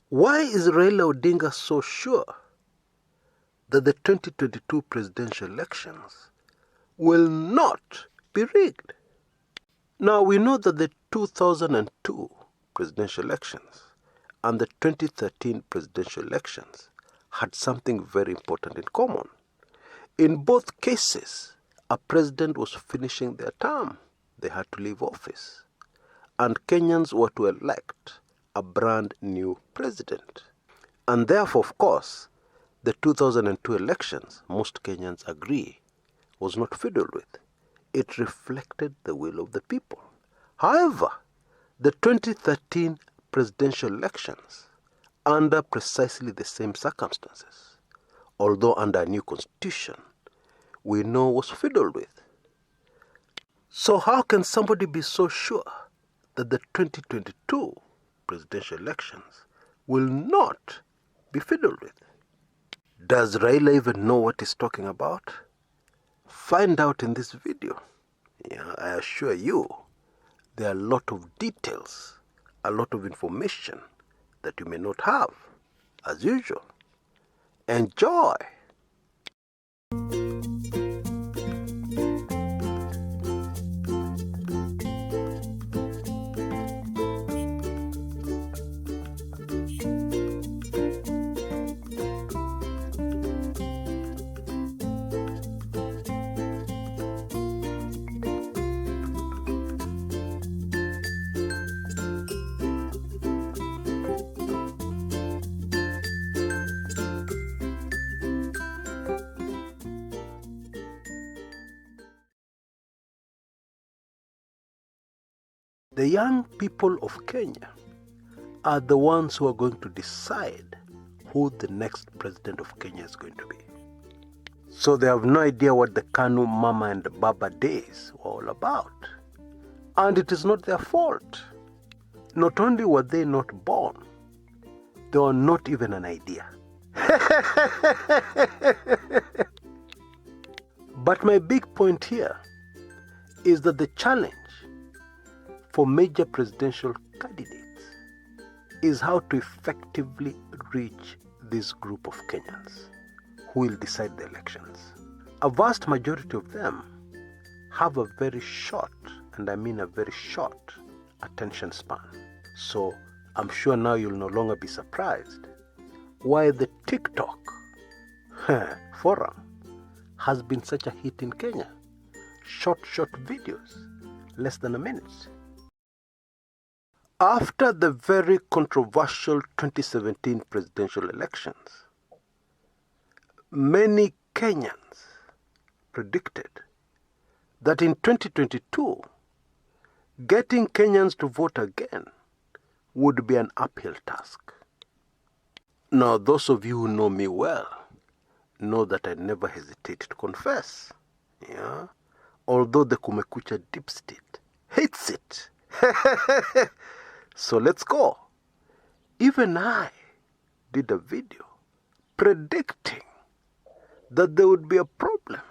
Why is Raila Odinga so sure that the 2022 presidential elections will not be rigged? Now, we know that the 2002 presidential elections and the 2013 presidential elections had something very important in common. In both cases, a president was finishing their term. They had to leave office. And Kenyans were to elect a brand new president. And therefore, of course, the 2002 elections, most Kenyans agree, was not fiddled with. It reflected the will of the people. However, the 2013 presidential elections, under precisely the same circumstances, although under a new constitution, we know was fiddled with. So how can somebody be so sure that the 2022 presidential elections will not be fiddled with? Does Raila even know what he's talking about? Find out in this video. I assure you, there are a lot of details, a lot of information that you may not have, as usual. Enjoy! The young people of Kenya are the ones who are going to decide who the next president of Kenya is going to be. So they have no idea what the Kanu Mama and Baba days were all about. And it is not their fault. Not only were they not born, they were not even an idea. But my big point here is that the challenge for major presidential candidates is how to effectively reach this group of Kenyans who will decide the elections. A vast majority of them have a very short, and I mean a very short, attention span. So I'm sure now you'll no longer be surprised why the TikTok forum has been such a hit in Kenya. Short videos, less than a minute. After the very controversial 2017 presidential elections, many Kenyans predicted that in 2022, getting Kenyans to vote again would be an uphill task. Now, those of you who know me well know that I never hesitate to confess. Although the Kumekucha deep state hates it. So let's go. Even I did a video predicting that there would be a problem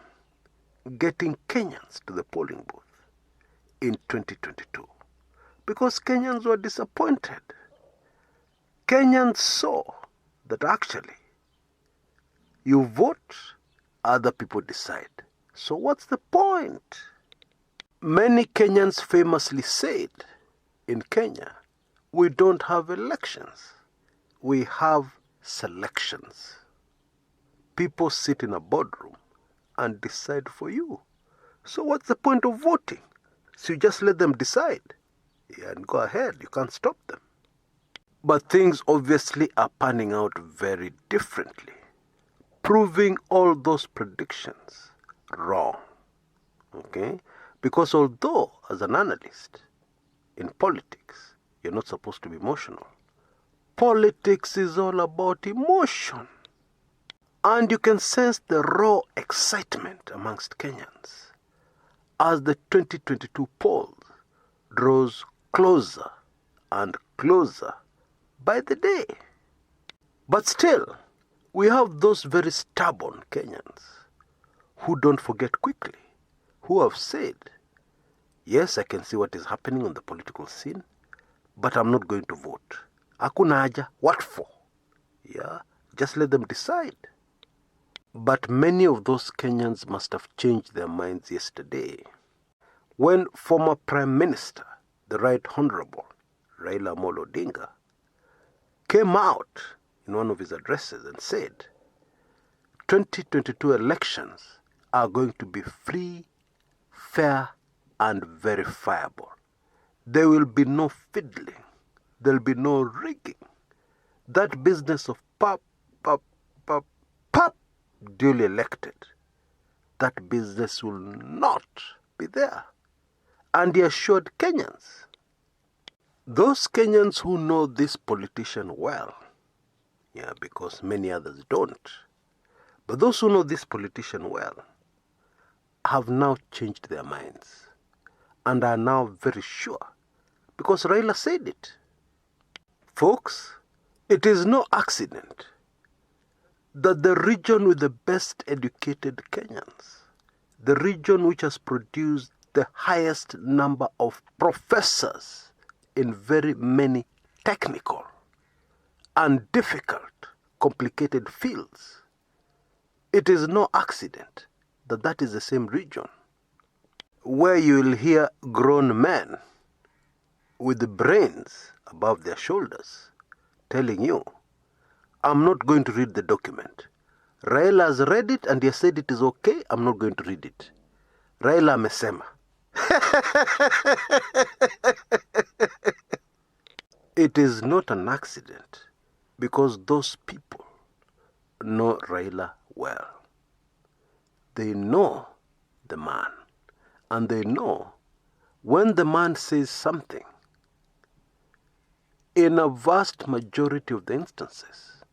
getting Kenyans to the polling booth in 2022 because Kenyans were disappointed. Kenyans saw that actually you vote, other people decide. So what's the point? Many Kenyans famously said, in Kenya, we don't have elections. We have selections. People sit in a boardroom and decide for you. So what's the point of voting? So you just let them decide. And go ahead, you can't stop them. But things obviously are panning out very differently, proving all those predictions wrong. Okay? Because although, as an analyst in politics, you're not supposed to be emotional, politics is all about emotion. And you can sense the raw excitement amongst Kenyans as the 2022 polls draws closer and closer by the day. But still, we have those very stubborn Kenyans who don't forget quickly, who have said, yes, I can see what is happening on the political scene, but I'm not going to vote. Hakuna haja. What for? Yeah, just let them decide. But many of those Kenyans must have changed their minds yesterday when former Prime Minister, the Right Honorable Raila Odinga, came out in one of his addresses and said 2022 elections are going to be free, fair, and verifiable. There will be no fiddling. There will be no rigging. That business of pop, duly elected, that business will not be there. And he assured Kenyans, those Kenyans who know this politician well, yeah, because many others don't, but those who know this politician well have now changed their minds and are now very sure, because Raila said it. Folks, it is no accident that the region with the best educated Kenyans, the region which has produced the highest number of professors in very many technical and difficult, complicated fields, it is no accident that that is the same region where you will hear grown men with the brains above their shoulders telling you, I'm not going to read the document. Raila has read it and he has said it is okay, I'm not going to read it. Raila amesema. It is not an accident because those people know Raila well. They know the man, and they know when the man says something, in a vast majority of the instances,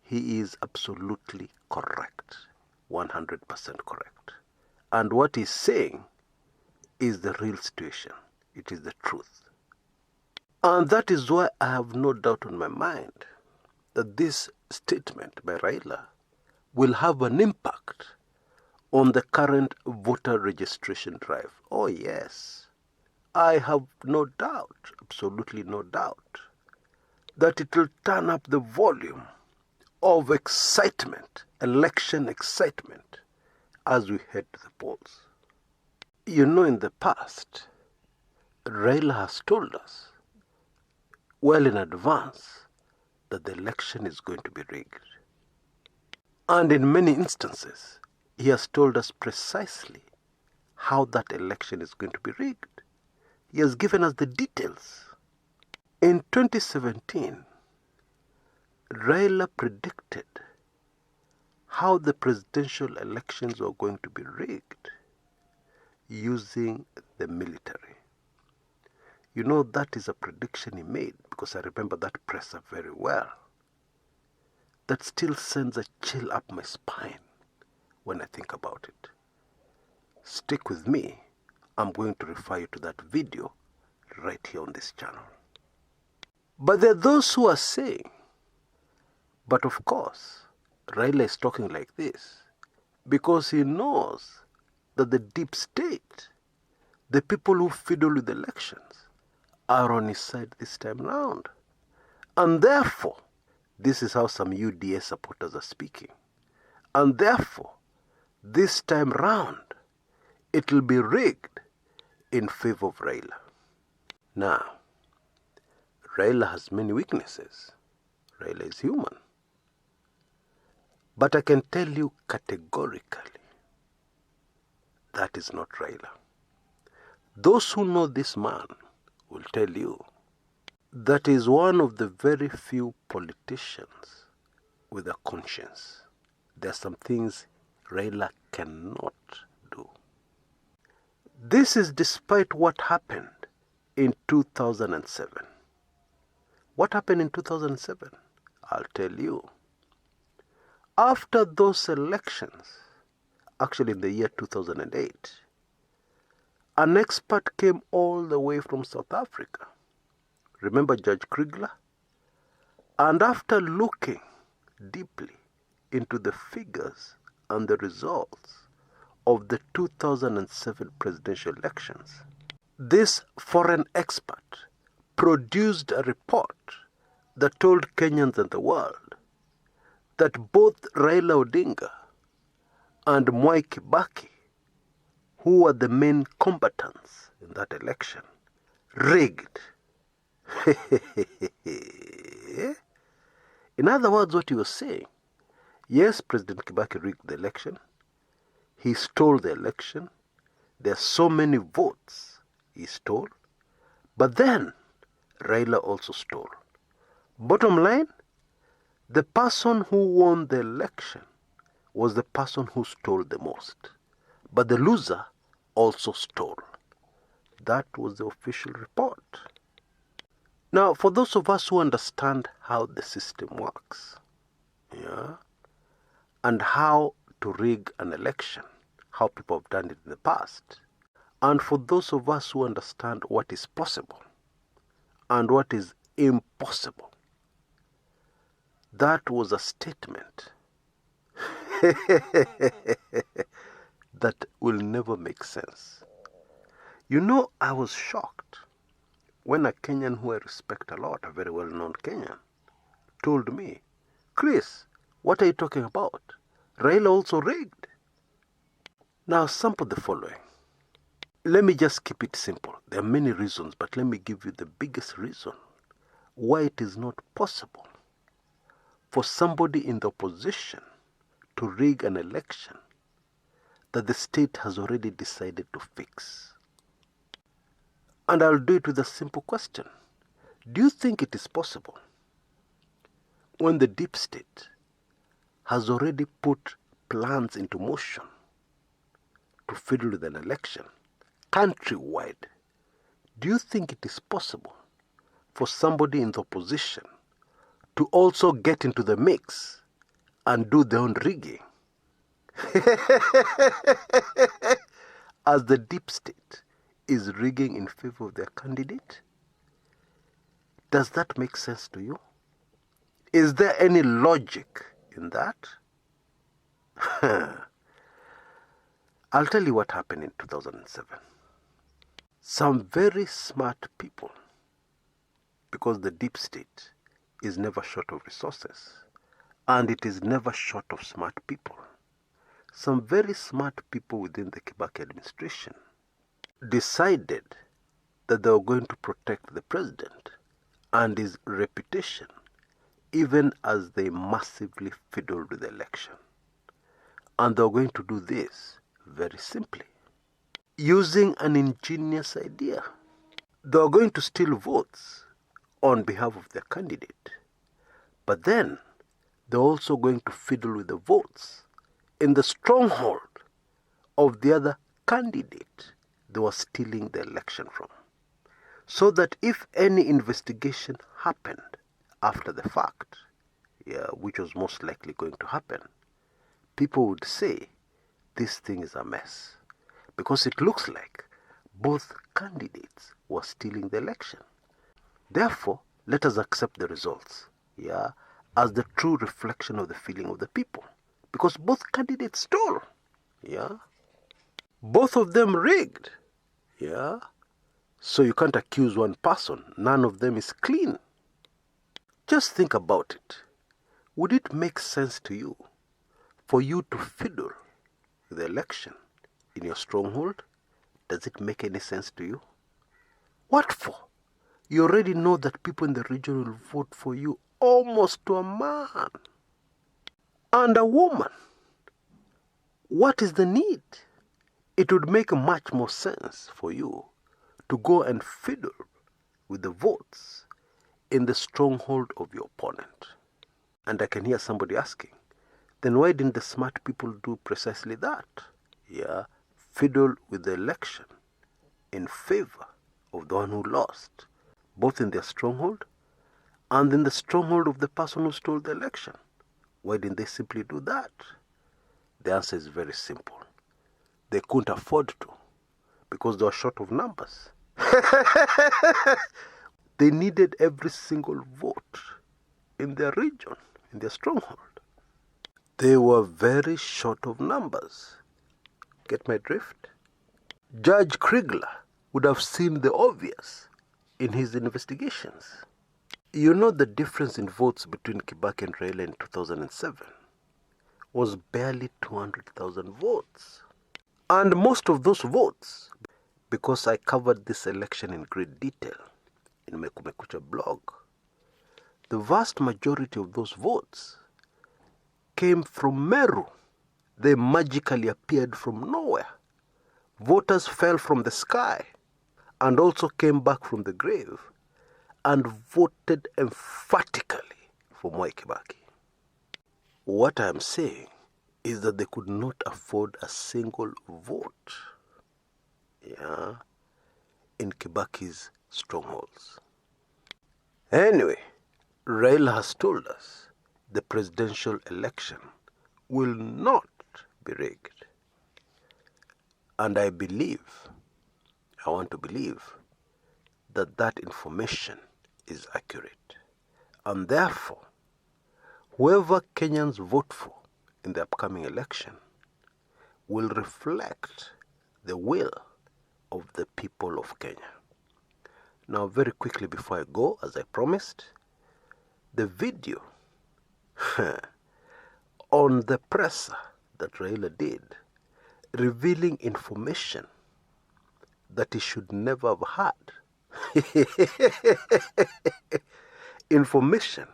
he is absolutely correct, 100% correct. And what he's saying is the real situation. It is the truth. And that is why I have no doubt in my mind that this statement by Raila will have an impact on the current voter registration drive. Oh yes, I have no doubt, absolutely no doubt, that it will turn up the volume of excitement, election excitement, as we head to the polls. You know, in the past, Raila has told us well in advance that the election is going to be rigged. And in many instances, he has told us precisely how that election is going to be rigged. He has given us the details. In 2017, Raila predicted how the presidential elections were going to be rigged using the military. You know, that is a prediction he made, because I remember that presser very well. That still sends a chill up my spine when I think about it. Stick with me. I'm going to refer you to that video right here on this channel. But there are those who are saying, but of course, Raila is talking like this because he knows that the deep state, the people who fiddle with elections, are on his side this time round. And therefore, this is how some UDA supporters are speaking. And therefore, this time round, it will be rigged in favor of Raila. Now, Raila has many weaknesses. Raila is human. But I can tell you categorically, that is not Raila. Those who know this man will tell you that is one of the very few politicians with a conscience. There are some things Raila cannot do. This is despite what happened in 2007. What happened in 2007? I'll tell you. After those elections, actually in the year 2008, an expert came all the way from South Africa. Remember Judge Kriegler? And after looking deeply into the figures and the results of the 2007 presidential elections, this foreign expert produced a report that told Kenyans and the world that both Raila Odinga and Mwai Kibaki, who were the main combatants in that election, rigged. In other words, what he was saying, yes, President Kibaki rigged the election. He stole the election. There are so many votes he stole. But then, Raila also stole. Bottom line, the person who won the election was the person who stole the most. But the loser also stole. That was the official report. Now, for those of us who understand how the system works, and how to rig an election, how people have done it in the past, and for those of us who understand what is possible and what is impossible, that was a statement that will never make sense. You know, I was shocked when a Kenyan who I respect a lot, a very well-known Kenyan, told me, Chris, what are you talking about? Raila also rigged. Now, sample the following. Let me just keep it simple. There are many reasons, but let me give you the biggest reason why it is not possible for somebody in the opposition to rig an election that the state has already decided to fix. And I'll do it with a simple question. Do you think it is possible when the deep state has already put plans into motion to fiddle with an election countrywide? Do you think it is possible for somebody in the opposition to also get into the mix and do their own rigging? As the deep state is rigging in favor of their candidate? Does that make sense to you? Is there any logic in that? I'll tell you what happened in 2007. Some very smart people, because the deep state is never short of resources, and it is never short of smart people. Some very smart people within the Kibaki administration decided that they were going to protect the president and his reputation, even as they massively fiddled with the election. And they were going to do this very simply, using an ingenious idea. They were going to steal votes on behalf of their candidate, but then they're also going to fiddle with the votes in the stronghold of the other candidate they were stealing the election from. So that if any investigation happened after the fact, which was most likely going to happen, people would say this thing is a mess. Because it looks like both candidates were stealing the election. Therefore, let us accept the results, as the true reflection of the feeling of the people. Because both candidates stole, both of them rigged, so you can't accuse one person. None of them is clean. Just think about it. Would it make sense to you for you to fiddle with the election in your stronghold? Does it make any sense to you? What for? You already know that people in the region will vote for you almost to a man and a woman. What is the need? It would make much more sense for you to go and fiddle with the votes in the stronghold of your opponent. And I can hear somebody asking, then why didn't the smart people do precisely that? Fiddle with the election in favor of the one who lost, both in their stronghold and in the stronghold of the person who stole the election. Why didn't they simply do that? The answer is very simple. They couldn't afford to, because they were short of numbers. They needed every single vote in their region, in their stronghold. They were very short of numbers. Get my drift? Judge Kriegler would have seen the obvious in his investigations. You know, the difference in votes between Kibaki and Raila in 2007 was barely 200,000 votes. And most of those votes, because I covered this election in great detail in my Kumekucha blog, the vast majority of those votes came from Meru. They magically appeared from nowhere. Voters fell from the sky and also came back from the grave and voted emphatically for Mwai Kibaki. What I am saying is that they could not afford a single vote, in Kibaki's strongholds. Anyway, Raila has told us the presidential election will not be rigged. And I want to believe, that that information is accurate. And therefore, whoever Kenyans vote for in the upcoming election will reflect the will of the people of Kenya. Now, very quickly before I go, as I promised, the video on the presser that Raila did, revealing information that he should never have had. Information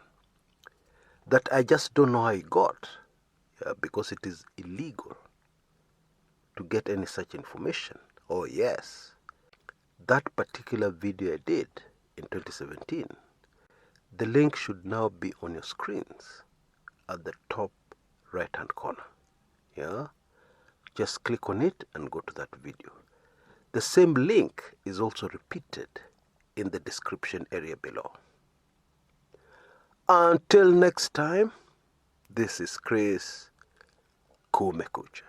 that I just don't know how he got, because it is illegal to get any such information. Oh yes, that particular video I did in 2017, the link should now be on your screens at the top right hand corner. Just click on it and go to that video. The same link is also repeated in the description area below. Until next time, this is Chris Kumekucha.